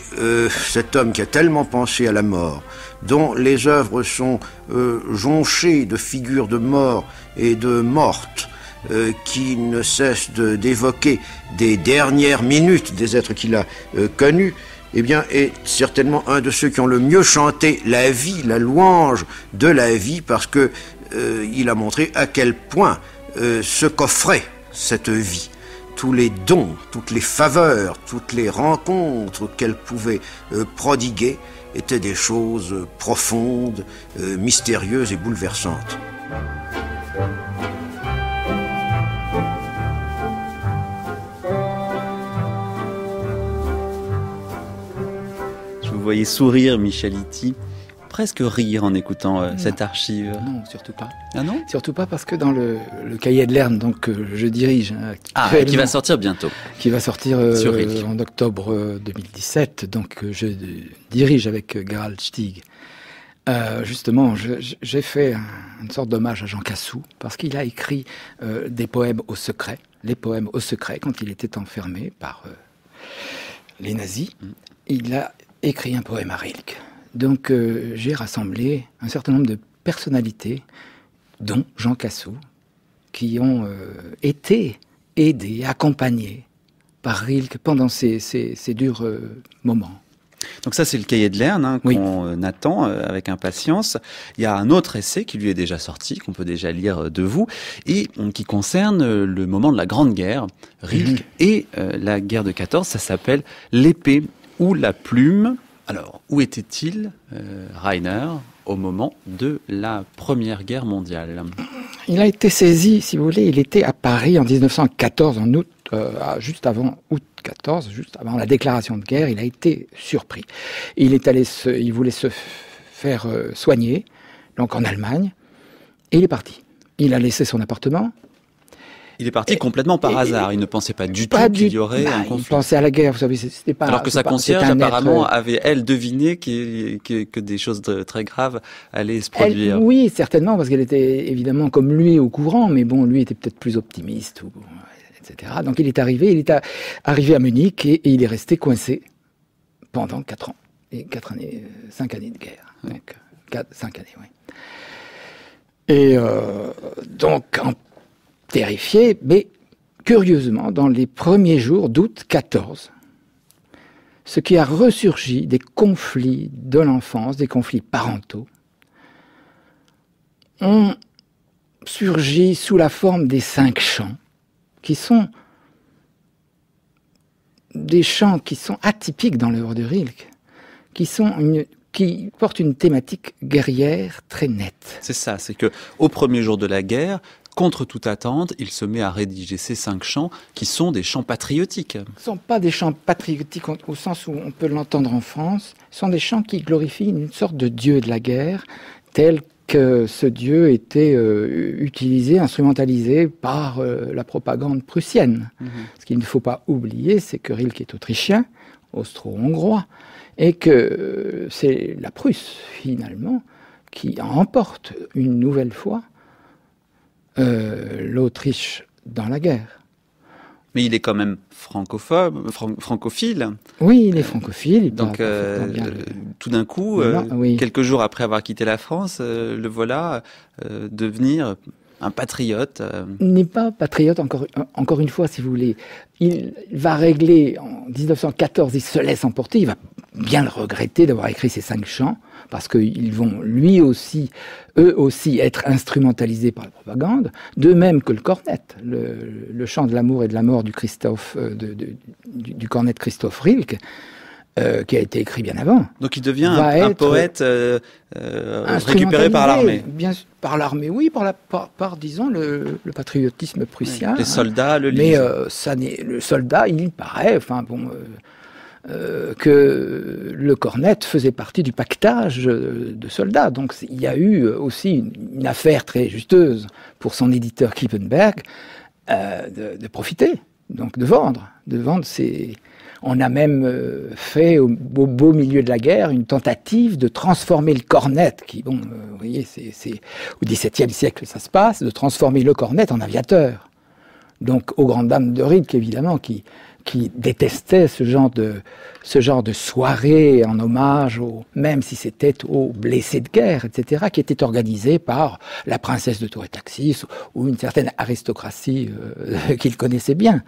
cet homme qui a tellement pensé à la mort, dont les œuvres sont jonchées de figures de mort et de mortes, qui ne cessent d'évoquer des dernières minutes des êtres qu'il a connus, eh bien, est certainement un de ceux qui ont le mieux chanté la vie, la louange de la vie, parce que il a montré à quel point ce qu'offrait cette vie, tous les dons, toutes les faveurs, toutes les rencontres qu'elle pouvait prodiguer, étaient des choses profondes, mystérieuses et bouleversantes. Vous voyez sourire Michel Ity, presque rire en écoutant cette archive. Non, surtout pas. Ah non ? Surtout pas parce que dans le cahier de Lerne, donc que je dirige. Qui va sortir bientôt. Qui va sortir en octobre 2017. Donc je dirige avec Gerald Stieg. Justement, j'ai fait une sorte d'hommage à Jean Cassou parce qu'il a écrit des poèmes au secret, les poèmes au secret quand il était enfermé par les nazis. Il a écrit un poème à Rilke. Donc j'ai rassemblé un certain nombre de personnalités, dont Jean Cassou, qui ont été aidés, accompagnés par Rilke pendant ces durs moments. Donc ça, c'est le cahier de Lerne Oui. qu'on attend avec impatience. Il y a un autre essai qui lui est déjà sorti, qu'on peut déjà lire de vous, et qui concerne le moment de la Grande Guerre, Rilke et la guerre de 14. Ça s'appelle « L'épée ou la plume ». Alors, où était-il, Rainer, au moment de la Première Guerre mondiale? Il a été saisi, si vous voulez, il était à Paris en 1914, en août, juste avant août 14, juste avant la déclaration de guerre, il a été surpris. Il voulait se faire soigner, donc en Allemagne, et il est parti. Il a laissé son appartement. Il est parti complètement par hasard. Il ne pensait pas du tout qu'il y aurait un conflit. Il pensait à la guerre, vous savez, c'était pas... Alors que sa concierge, apparemment, avait, elle, deviné que des choses très graves allaient se produire. Oui, certainement, parce qu'elle était évidemment comme lui au courant, mais bon, lui était peut-être plus optimiste, etc. Donc il est arrivé à Munich et il est resté coincé pendant 4 ans. Et 5 années de guerre. Donc, 5 années, oui. Et donc, terrifié, mais curieusement, dans les premiers jours d'août 14, ce qui a ressurgi des conflits de l'enfance, des conflits parentaux, ont surgi sous la forme des 5 chants, qui sont des chants qui sont atypiques dans l'œuvre de Rilke, qui portent une thématique guerrière très nette. C'est ça, c'est que au premier jour de la guerre, contre toute attente, il se met à rédiger ces 5 chants qui sont des chants patriotiques. Ce ne sont pas des chants patriotiques au sens où on peut l'entendre en France. Ce sont des chants qui glorifient une sorte de dieu de la guerre, tel que ce dieu était utilisé, instrumentalisé par la propagande prussienne. Ce qu'il ne faut pas oublier, c'est que Rilke est autrichien, austro-hongrois, et que c'est la Prusse, finalement, qui emporte une nouvelle fois l'Autriche dans la guerre. Mais il est quand même francophile. Oui, il est francophile. Donc, tout d'un coup, quelques jours après avoir quitté la France, le voilà devenir un patriote. Il n'est pas patriote, encore une fois, si vous voulez. Il va régler, en 1914, il se laisse emporter, il va bien le regretter d'avoir écrit ces 5 chants, parce qu'ils vont eux aussi être instrumentalisés par la propagande, de même que le cornet, le chant de l'amour et de la mort du cornet Christoph Rilke, qui a été écrit bien avant. Donc il devient un poète récupéré par l'armée. Bien par l'armée, oui, par disons le patriotisme prussien. Les soldats le lisent. Mais le soldat, il paraît, que le cornet faisait partie du pactage de soldats. Donc il y a eu aussi une affaire très justeuse pour son éditeur Kippenberg de profiter, donc de vendre ces... On a même fait, au beau milieu de la guerre, une tentative de transformer le cornet, qui, vous voyez, c'est au XVIIe siècle ça se passe, de transformer le cornet en aviateur. Donc, aux grandes dames de Rilke, évidemment, qui détestaient ce genre de soirée en hommage, même si c'était aux blessés de guerre, etc., qui était organisée par la princesse de Touré-Taxis ou une certaine aristocratie qu'il connaissait bien.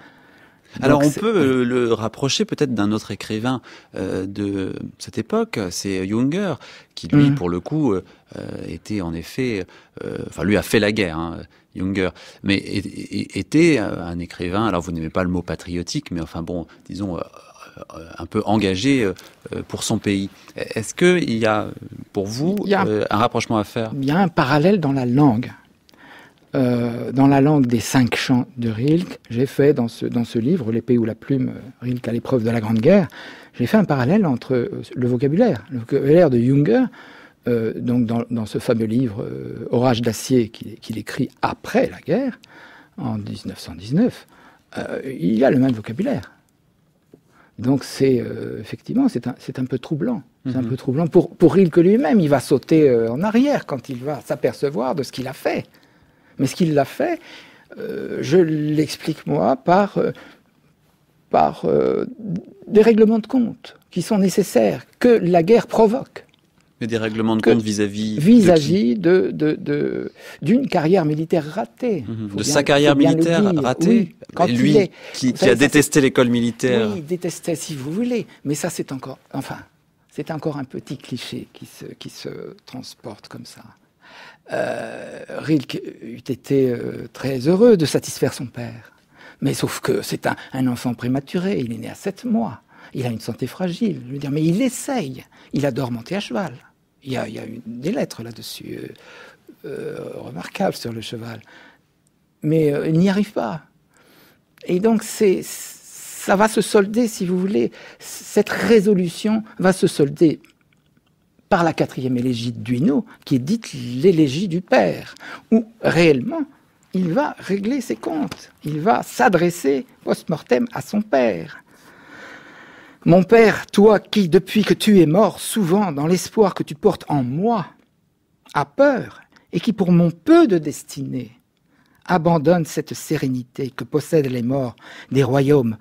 Alors on peut le rapprocher peut-être d'un autre écrivain de cette époque, c'est Junger, qui lui, pour le coup, était en effet... lui a fait la guerre, Junger, mais était un écrivain, alors vous n'aimez pas le mot patriotique, mais disons... un peu engagé pour son pays. Est-ce qu'il y a, pour vous, un rapprochement à faire? Il y a un parallèle dans la langue. Dans la langue des 5 chants de Rilke, j'ai fait dans ce livre, L'épée ou la plume, Rilke à l'épreuve de la Grande Guerre, j'ai fait un parallèle entre le vocabulaire de Junger, donc dans ce fameux livre Orage d'acier qu'il écrit après la guerre, en 1919, il y a le même vocabulaire. Donc effectivement, c'est un peu troublant. C'est un peu troublant pour Rilke lui-même. Il va sauter en arrière quand il va s'apercevoir de ce qu'il a fait. Mais ce qu'il a fait, je l'explique moi par des règlements de compte qui sont nécessaires, que la guerre provoque. Mais des règlements de compte vis-à-vis d'une carrière militaire ratée. De sa carrière militaire ratée, oui, lui qui a détesté l'école militaire. Oui, il détestait si vous voulez, mais ça c'est encore... Enfin, C'est encore un petit cliché qui se transporte comme ça. Rilke eût été très heureux de satisfaire son père. Mais sauf que c'est un enfant prématuré, il est né à 7 mois. Il a une santé fragile. Je veux dire, mais il essaye. Il adore monter à cheval. Il y a des lettres là-dessus remarquables sur le cheval. Mais il n'y arrive pas. Et donc ça va se solder, si vous voulez, cette résolution va se solder par la 4e élégie de Duino, qui est dite l'élégie du père, où réellement, il va régler ses comptes. Il va s'adresser post-mortem à son père. Mon père, toi qui, depuis que tu es mort, souvent dans l'espoir que tu portes en moi, as peur, et qui pour mon peu de destinée, abandonne cette sérénité que possèdent les morts des royaumes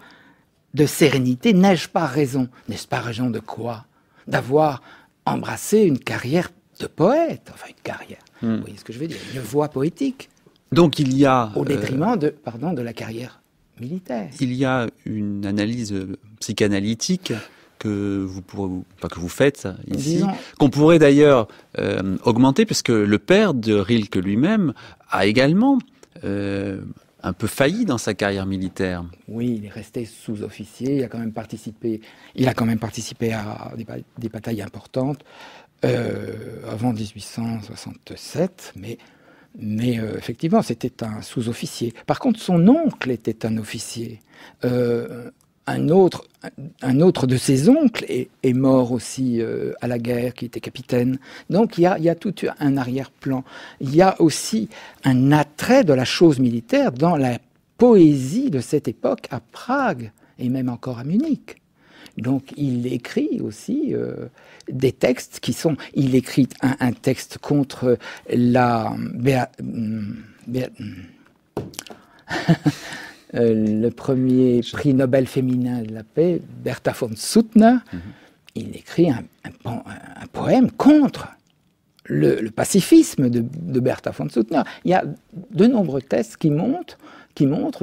de sérénité, n'ai-je pas raison? N'est-ce pas raison de quoi? D'avoir embrassé une carrière de poète, enfin une carrière, vous voyez ce que je veux dire, une voie poétique. Donc il y a... Au détriment de la carrière militaire. Il y a une analyse psychanalytique que vous faites ici, qu'on pourrait d'ailleurs augmenter, parce que le père de Rilke lui-même a également un peu failli dans sa carrière militaire. Oui, il est resté sous-officier, il a quand même participé à des batailles importantes avant 1867, mais effectivement, c'était un sous-officier. Par contre, son oncle était un officier. Un autre de ses oncles est mort aussi à la guerre, qui était capitaine. Donc il y a tout un arrière-plan. Il y a aussi un attrait de la chose militaire dans la poésie de cette époque à Prague et même encore à Munich. Donc il écrit aussi des textes qui sont... Il écrit un texte contre la... le premier prix Nobel féminin de la paix, Bertha von Suttner, il écrit un poème contre le pacifisme de Bertha von Suttner. Il y a de nombreux textes qui montrent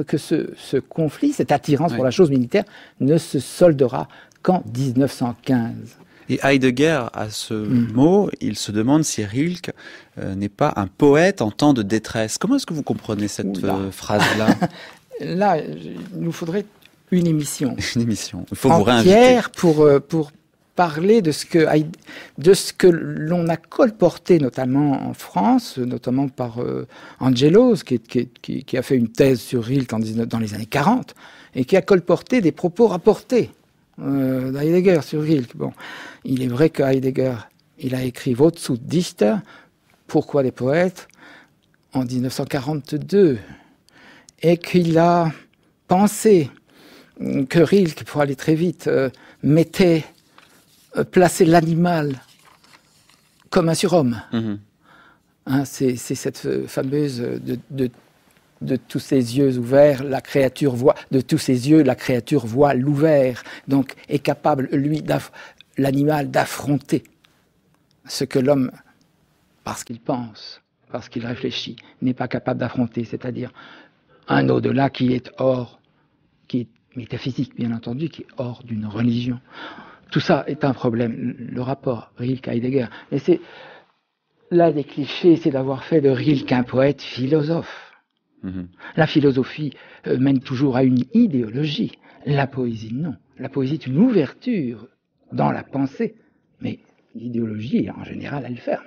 que ce conflit, cette attirance pour la chose militaire, ne se soldera qu'en 1915. Et Heidegger, à ce mot, il se demande si Rilke n'est pas un poète en temps de détresse. Comment est-ce que vous comprenez cette phrase-là? Là, il nous faudrait une émission. Une émission. Il faut entière vous réinviter. Pour parler de ce que l'on a colporté, notamment en France, notamment par Angelos, qui a fait une thèse sur Rilke dans les années 40, et qui a colporté des propos rapportés d'Heidegger sur Rilke. Bon, il est vrai que Heidegger, il a écrit Wozu Dichter, Pourquoi des poètes, en 1942, et qu'il a pensé que Rilke, pour aller très vite, plaçait l'animal comme un surhomme. Hein, c'est cette fameuse de tous ses yeux ouverts, la créature voit, de tous ses yeux, la créature voit l'ouvert, donc est capable, lui, l'animal, d'affronter ce que l'homme, parce qu'il pense, parce qu'il réfléchit, n'est pas capable d'affronter, c'est-à-dire un au-delà qui est métaphysique, bien entendu, qui est hors d'une religion. Tout ça est un problème, le rapport Rilke-Heidegger. Et c'est l'un des clichés, c'est d'avoir fait de Rilke un poète philosophe. La philosophie mène toujours à une idéologie. La poésie, non. La poésie est une ouverture dans la pensée, mais l'idéologie, en général, elle ferme.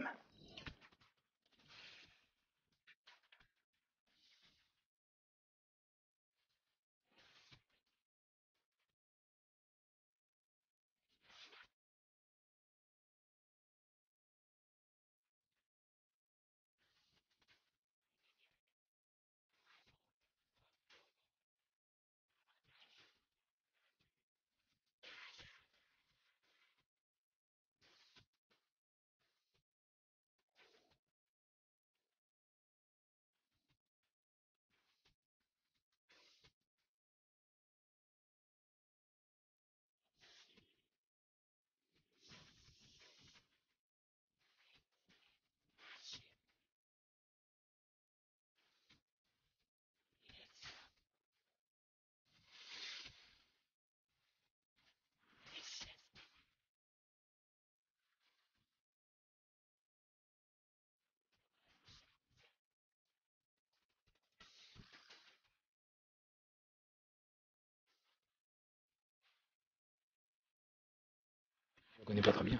connais pas très bien.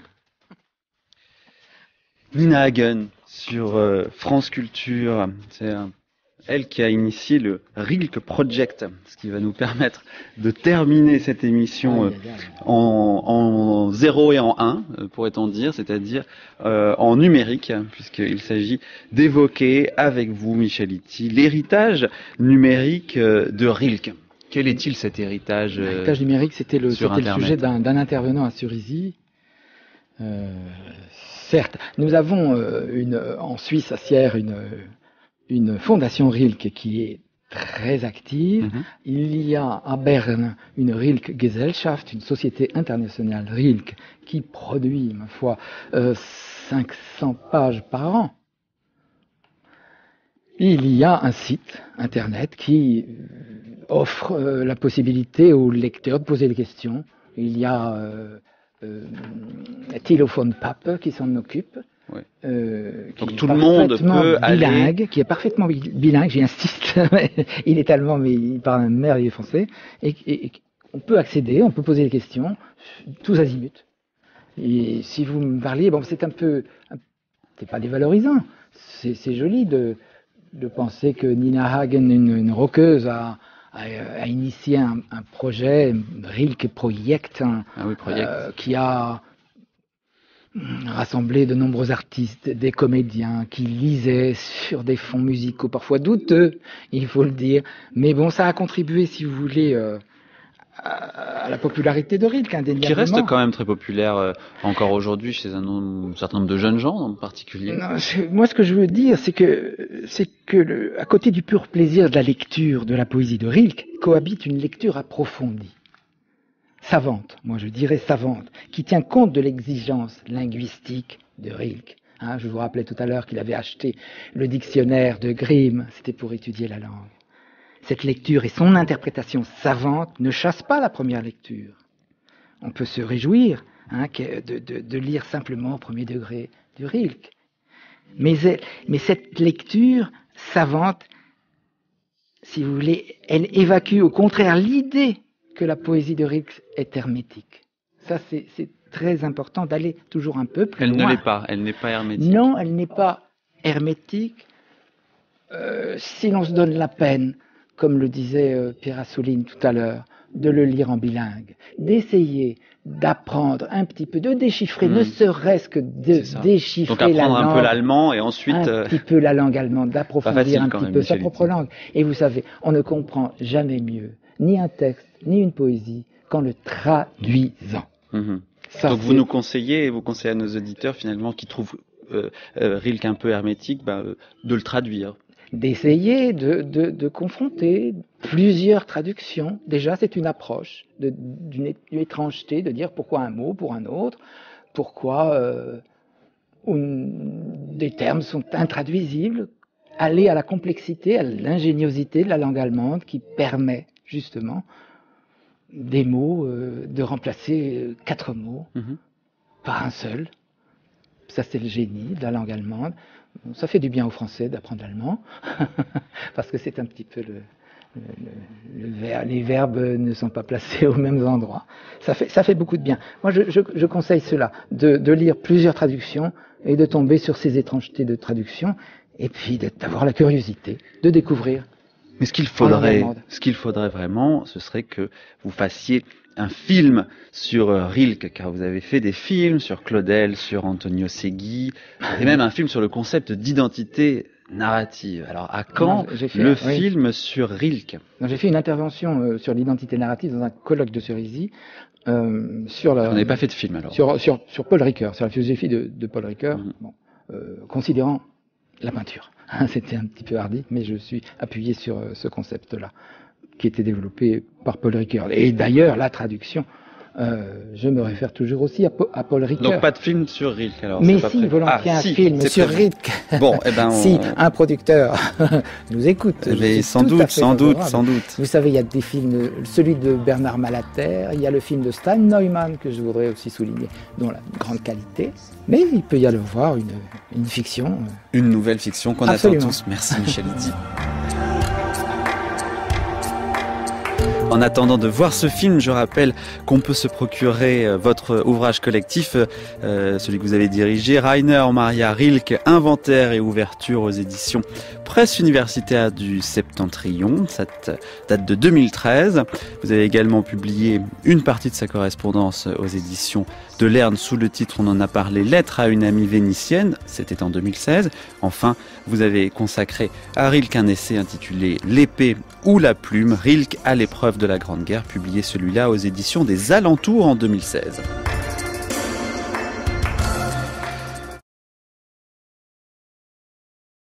Nina Hagen sur France Culture, c'est elle qui a initié le Rilke Project, ce qui va nous permettre de terminer cette émission en 0 et en 1, pourrait-on dire, c'est-à-dire en numérique, puisqu'il s'agit d'évoquer avec vous, Michel Ity, l'héritage numérique de Rilke. Quel est-il cet héritage L'héritage numérique, c'était le sujet d'un intervenant à Cerisy. Certes, nous avons en Suisse, à Sierre, une fondation Rilke qui est très active. Il y a à Berne une Rilke Gesellschaft, une société internationale Rilke, qui produit, ma foi, 500 pages par an. Il y a un site internet qui offre la possibilité aux lecteurs de poser des questions. Il y a Téléphone Pape qui s'en occupe. Ouais. Donc tout le monde peut aller... Qui est parfaitement bilingue, j'insiste. Il est allemand, mais il parle un merveilleux français. Et on peut accéder, on peut poser des questions, tous azimuts. Et si vous me parliez, bon, c'est c'est pas dévalorisant. C'est joli de penser que Nina Hagen, une rockeuse, a initié un projet, Rilke Project, qui a rassemblé de nombreux artistes, des comédiens qui lisaient sur des fonds musicaux parfois douteux, il faut le dire. Mais bon, ça a contribué, si vous voulez, à la popularité de Rilke, indéniablement. Qui reste quand même très populaire encore aujourd'hui chez un certain nombre de jeunes gens en particulier. Non, moi, ce que je veux dire, c'est que à côté du pur plaisir de la lecture de la poésie de Rilke, cohabite une lecture approfondie, savante, moi je dirais savante, qui tient compte de l'exigence linguistique de Rilke. Je vous rappelais tout à l'heure qu'il avait acheté le dictionnaire de Grimm, c'était pour étudier la langue. Cette lecture et son interprétation savante ne chassent pas la première lecture. On peut se réjouir de lire simplement au premier degré du Rilke. Mais cette lecture savante, si vous voulez, elle évacue au contraire l'idée que la poésie de Rilke est hermétique. Ça, c'est très important d'aller toujours un peu plus loin. Elle ne l'est pas, elle n'est pas hermétique. Non, elle n'est pas hermétique. Si l'on se donne la peine, comme le disait Pierre Assouline tout à l'heure, de le lire en bilingue, d'essayer d'apprendre un petit peu, de déchiffrer, ne serait-ce que de déchiffrer donc apprendre la langue, un peu l'allemand et ensuite un petit peu la langue allemande, d'approfondir un petit peu sa propre langue. Et vous savez, on ne comprend jamais mieux ni un texte, ni une poésie qu'en le traduisant. Donc vous conseillez à nos auditeurs finalement qui trouvent Rilke un peu hermétique, de le traduire. D'essayer de confronter plusieurs traductions. Déjà, c'est une approche d'une étrangeté, de dire pourquoi un mot pour un autre, pourquoi des termes sont intraduisibles, aller à la complexité, à l'ingéniosité de la langue allemande qui permet justement des mots, de remplacer 4 mots par un seul. Ça, c'est le génie de la langue allemande. Ça fait du bien aux Français d'apprendre l'allemand, parce que c'est un petit peu les verbes ne sont pas placés aux mêmes endroits. Ça fait beaucoup de bien. Moi, je conseille cela, de lire plusieurs traductions et de tomber sur ces étrangetés de traduction, et puis d'avoir la curiosité de découvrir. Mais ce qu'il faudrait vraiment, ce serait que vous fassiez un film sur Rilke, car vous avez fait des films sur Claudel, sur Antonio Segui, et même un film sur le concept d'identité narrative. Alors, à quand film sur Rilke? J'ai fait une intervention sur l'identité narrative dans un colloque de Cerisy. Vous n'avez pas fait de film, alors? Sur Paul Ricoeur, sur la philosophie de Paul Ricoeur, considérant la peinture. C'était un petit peu hardi, mais je suis appuyé sur ce concept-là, qui était développé par Paul Ricoeur. Et d'ailleurs, la traduction, je me réfère toujours aussi à Paul Ricoeur. Donc pas de film sur Rilke, alors? Mais si, volontiers un film sur Rilke. Bon, si un producteur nous écoute. Mais sans doute. Vous savez, il y a des films, celui de Bernard Malater, il y a le film de Stan Neumann, que je voudrais aussi souligner, dont la grande qualité. Mais il peut y avoir une fiction. Une nouvelle fiction qu'on attend tous. Merci Michel Ity. En attendant de voir ce film, je rappelle qu'on peut se procurer votre ouvrage collectif, celui que vous avez dirigé, Rainer Maria Rilke, Inventaire et ouverture aux éditions Presse universitaire du Septentrion. Ça date de 2013. Vous avez également publié une partie de sa correspondance aux éditions de Lerne sous le titre, on en a parlé, Lettre à une amie vénitienne. C'était en 2016. Enfin, vous avez consacré à Rilke un essai intitulé L'épée ou la plume, Rilke à l'épreuve de la Grande Guerre, publié celui-là aux éditions des Alentours en 2016.